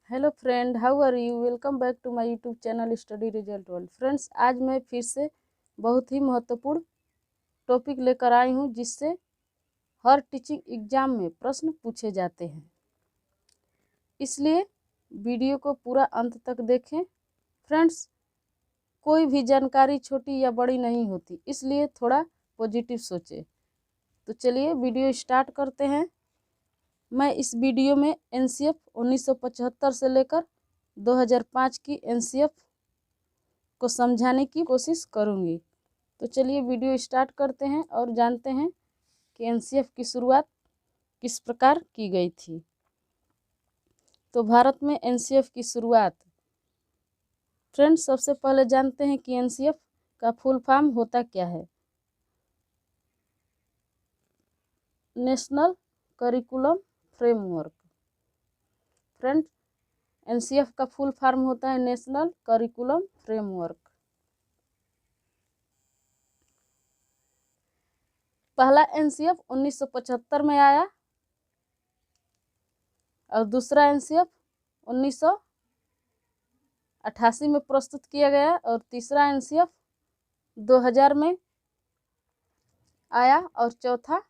Hello friend, how are you? Welcome back to my YouTube channel study result world. Friends, आज मैं फिर से बहुत ही महत्वपूर्ण टॉपिक लेकर आई हूँ जिससे हर टीचिंग एग्जाम में प्रश्न पूछे जाते हैं। इसलिए वीडियो को पूरा अंत तक देखें। फ्रेंड्स, कोई भी जानकारी छोटी या बड़ी नहीं होती, इसलिए थोड़ा पॉजिटिव सोचें। तो चलिए वीडियो स्टार्ट करते हैं। मैं इस वीडियो में एनसीएफ 1975 से लेकर 2005 की एनसीएफ को समझाने की कोशिश करूंगी। तो चलिए वीडियो स्टार्ट करते हैं और जानते हैं कि एनसीएफ की शुरुआत किस प्रकार की गई थी। तो भारत में एनसीएफ की शुरुआत, फ्रेंड्स, सबसे पहले जानते हैं कि एनसीएफ का फुल फॉर्म होता क्या है। National curriculum framework. Friend, NCF का फुल फॉर्म होता है नेशनल करिकुलम फ्रेमवर्क। पहला एनसीएफ 1975 में आया और दूसरा एनसीएफ 1988 में प्रस्तुत किया गया और तीसरा एनसीएफ 2000 में आया और चौथा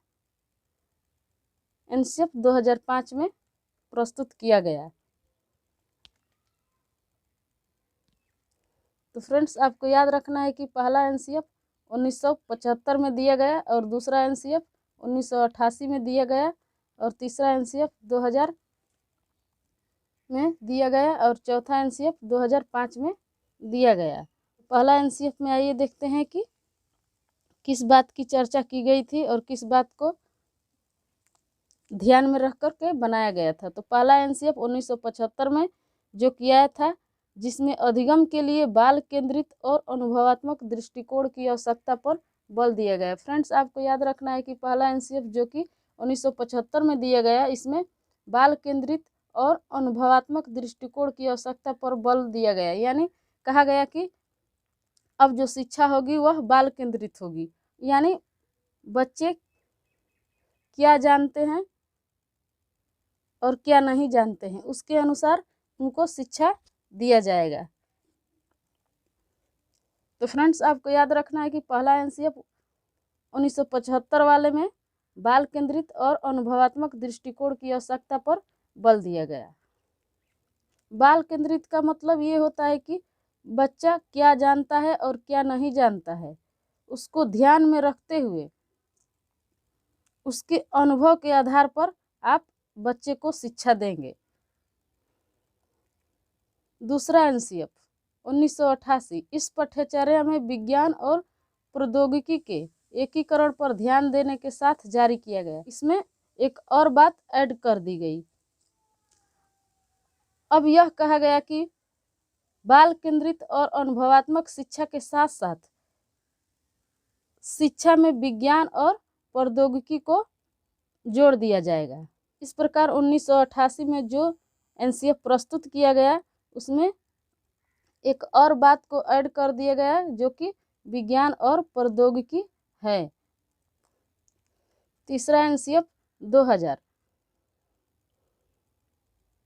एनसीएफ 2005 में प्रस्तुत किया गया। तो फ्रेंड्स, आपको याद रखना है कि पहला एनसीएफ 1975 में दिया गया और दूसरा एनसीएफ 1988 में दिया गया और तीसरा एनसीएफ 2000 में दिया गया और चौथा एनसीएफ 2005 में दिया गया। पहला एनसीएफ में आइए देखते हैं कि किस बात की चर्चा की गई थी और किस बात को ध्यान में रख कर के बनाया गया था। तो पहला एनसीएफ 1975 में जो किया था, जिसमें अधिगम के लिए बाल केंद्रित और अनुभवात्मक दृष्टिकोण की आवश्यकता पर बल दिया गया। फ्रेंड्स, आपको याद रखना है कि पहला एनसीएफ जो कि 1975 में दिया गया, इसमें बाल केंद्रित और अनुभवात्मक दृष्टिकोण की आवश्यकता पर बल दिया गया। यानी कहा गया कि अब जो शिक्षा होगी वह बाल केंद्रित होगी, यानी बच्चे क्या जानते हैं और क्या नहीं जानते हैं उसके अनुसार उनको शिक्षा दिया जाएगा। तो फ्रेंड्स, आपको याद रखना है कि पहला एनसीएफ 1975 वाले में बाल केंद्रित और अनुभवात्मक दृष्टिकोण की आवश्यकता पर बल दिया गया। बाल केंद्रित का मतलब ये होता है कि बच्चा क्या जानता है और क्या नहीं जानता है, उसको ध्यान में रखते हुए उसके अनुभव के आधार पर आप बच्चे को शिक्षा देंगे। दूसरा एनसीएफ 1988 इस पाठ्यचर्या में विज्ञान और प्रौद्योगिकी के एकीकरण पर ध्यान देने के साथ जारी किया गया। इसमें एक और बात ऐड कर दी गई। अब यह कहा गया कि बाल केंद्रित और अनुभवात्मक शिक्षा के साथ साथ शिक्षा में विज्ञान और प्रौद्योगिकी को जोड़ दिया जाएगा। इस प्रकार 1988 में जो एनसीएफ प्रस्तुत किया गया, उसमें एक और बात को ऐड कर दिया गया जो कि विज्ञान और प्रौद्योगिकी है। तीसरा एनसीएफ 2000,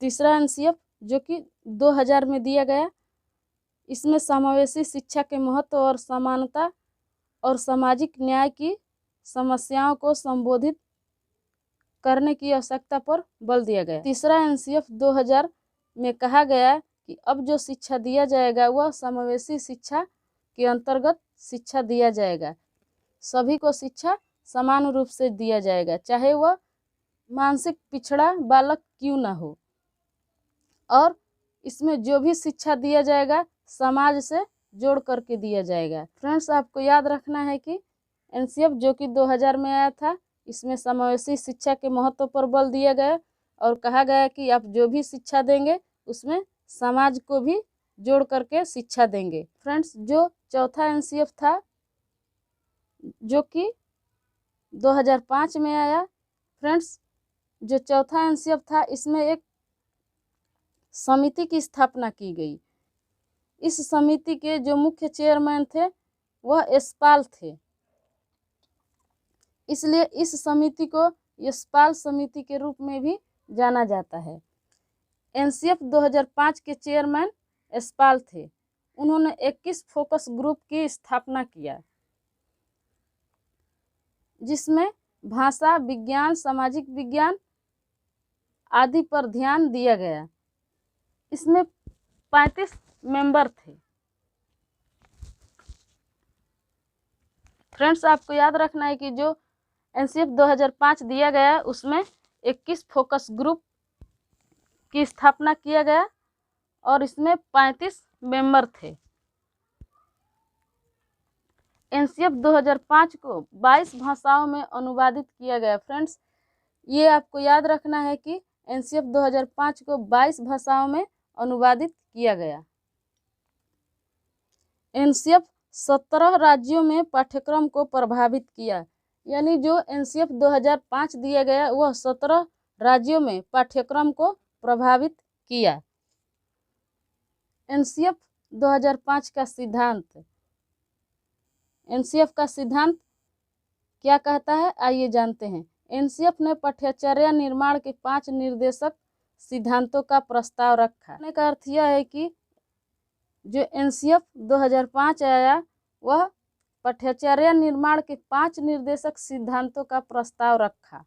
तीसरा एनसीएफ जो कि 2000 में दिया गया, इसमें समावेशी शिक्षा के महत्व और समानता और सामाजिक न्याय की समस्याओं को संबोधित करने की आवश्यकता पर बल दिया गया। तीसरा एनसीएफ 2000 में कहा गया कि अब जो शिक्षा दिया जाएगा वह समावेशी शिक्षा के अंतर्गत शिक्षा दिया जाएगा। सभी को शिक्षा समान रूप से दिया जाएगा, चाहे वह मानसिक पिछड़ा बालक क्यों ना हो, और इसमें जो भी शिक्षा दिया जाएगा समाज से जोड़ करके दिया जाएगा। फ्रेंड्स, आपको याद रखना है कि एनसीएफ जो कि 2000 में आया था, इसमें समावेशी शिक्षा के महत्व पर बल दिया गया और कहा गया कि आप जो भी शिक्षा देंगे उसमें समाज को भी जोड़ करके शिक्षा देंगे। फ्रेंड्स, जो चौथा एनसीएफ था जो कि 2005 में आया, फ्रेंड्स, जो चौथा एनसीएफ था इसमें एक समिति की स्थापना की गई। इस समिति के जो मुख्य चेयरमैन थे वह यशपाल थे, इसलिए इस समिति को यशपाल समिति के रूप में भी जाना जाता है। एनसीएफ 2005 के चेयरमैन यशपाल थे। उन्होंने 21 फोकस ग्रुप की स्थापना किया, जिसमें भाषा विज्ञान, सामाजिक विज्ञान आदि पर ध्यान दिया गया। इसमें 35 मेंबर थे। फ्रेंड्स, आपको याद रखना है कि जो एनसीएफ 2005 दिया गया उसमें 21 फोकस ग्रुप की स्थापना किया गया और इसमें 35 मेंबर थे। एनसीएफ 2005 को 22 भाषाओं में अनुवादित किया गया। फ्रेंड्स, ये आपको याद रखना है कि एनसीएफ 2005 को 22 भाषाओं में अनुवादित किया गया। एनसीएफ 17 राज्यों में पाठ्यक्रम को प्रभावित किया, यानी जो एनसीएफ 2005 दिया गया वह 17 राज्यों में पाठ्यक्रम को प्रभावित किया। एनसीएफ 2005 का सिद्धांत। एनसीएफ का सिद्धांत क्या कहता है, आइए जानते हैं। एनसीएफ ने पाठ्यचर्या निर्माण के 5 निर्देशक सिद्धांतों का प्रस्ताव रखा। कहने का अर्थ यह है कि जो एनसीएफ 2005 आया वह पाठ्यचर्या निर्माण के 5 निर्देशक सिद्धांतों का प्रस्ताव रखा,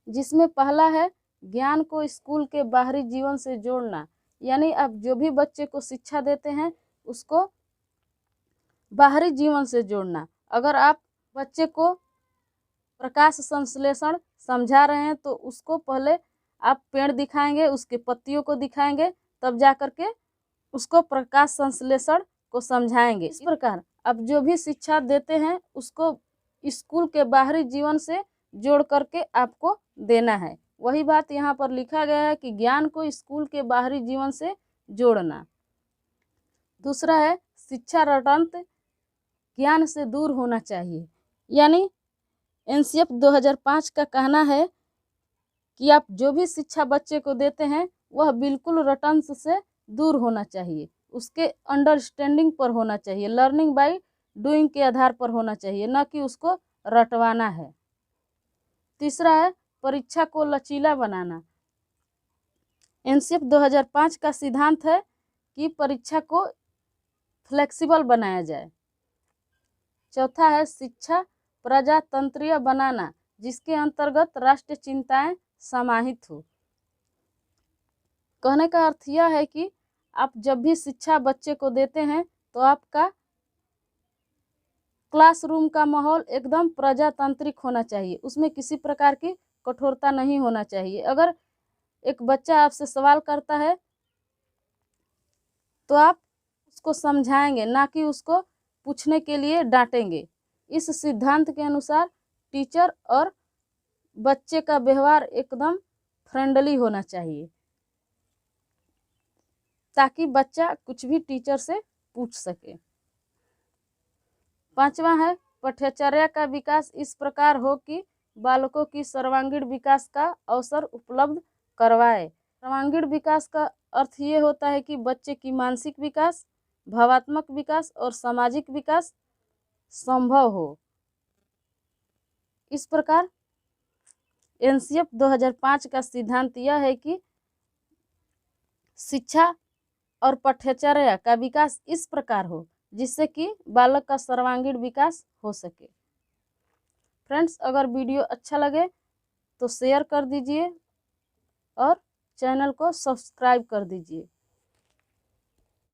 जिसमें पहला है ज्ञान को स्कूल के बाहरी जीवन से जोड़ना, यानी आप जो भी बच्चे को शिक्षा देते हैं उसको बाहरी जीवन से जोड़ना। अगर आप बच्चे को प्रकाश संश्लेषण समझा रहे हैं तो उसको पहले आप पेड़ दिखाएंगे, उसके पत्तियों को दिखाएंगे, तब जा कर के उसको प्रकाश संश्लेषण को समझाएंगे। इस प्रकार आप जो भी शिक्षा देते हैं उसको स्कूल के बाहरी जीवन से जोड़ करके आपको देना है। वही बात यहाँ पर लिखा गया है कि ज्ञान को स्कूल के बाहरी जीवन से जोड़ना। दूसरा है शिक्षा रटंत ज्ञान से दूर होना चाहिए, यानी एनसीएफ 2005 का कहना है कि आप जो भी शिक्षा बच्चे को देते हैं वह बिल्कुल रटंस से दूर होना चाहिए, उसके अंडरस्टैंडिंग पर होना चाहिए, लर्निंग बाय डूइंग के आधार पर होना चाहिए, न कि उसको रटवाना है। तीसरा है परीक्षा को लचीला बनाना। एनसीएफ 2005 का सिद्धांत है कि परीक्षा को फ्लेक्सिबल बनाया जाए। चौथा है शिक्षा प्रजातंत्रीय बनाना, जिसके अंतर्गत राष्ट्रीय चिंताएं समाहित हो। कहने का अर्थ यह है कि आप जब भी शिक्षा बच्चे को देते हैं तो आपका क्लासरूम का माहौल एकदम प्रजातांत्रिक होना चाहिए, उसमें किसी प्रकार की कठोरता नहीं होना चाहिए। अगर एक बच्चा आपसे सवाल करता है तो आप उसको समझाएंगे, ना कि उसको पूछने के लिए डांटेंगे। इस सिद्धांत के अनुसार टीचर और बच्चे का व्यवहार एकदम फ्रेंडली होना चाहिए, ताकि बच्चा कुछ भी टीचर से पूछ सके। पांचवा है पाठ्यचर्या का विकास इस प्रकार हो कि बालकों की सर्वांगीण विकास का अवसर उपलब्ध करवाए। सर्वांगीण विकास का अर्थ ये होता है कि बच्चे की मानसिक विकास, भावात्मक विकास और सामाजिक विकास संभव हो। इस प्रकार एनसीएफ 2005 का सिद्धांत यह है कि शिक्षा और पाठ्यचर्या का विकास इस प्रकार हो जिससे कि बालक का सर्वांगीण विकास हो सके। फ्रेंड्स, अगर वीडियो अच्छा लगे तो शेयर कर दीजिए और चैनल को सब्सक्राइब कर दीजिए।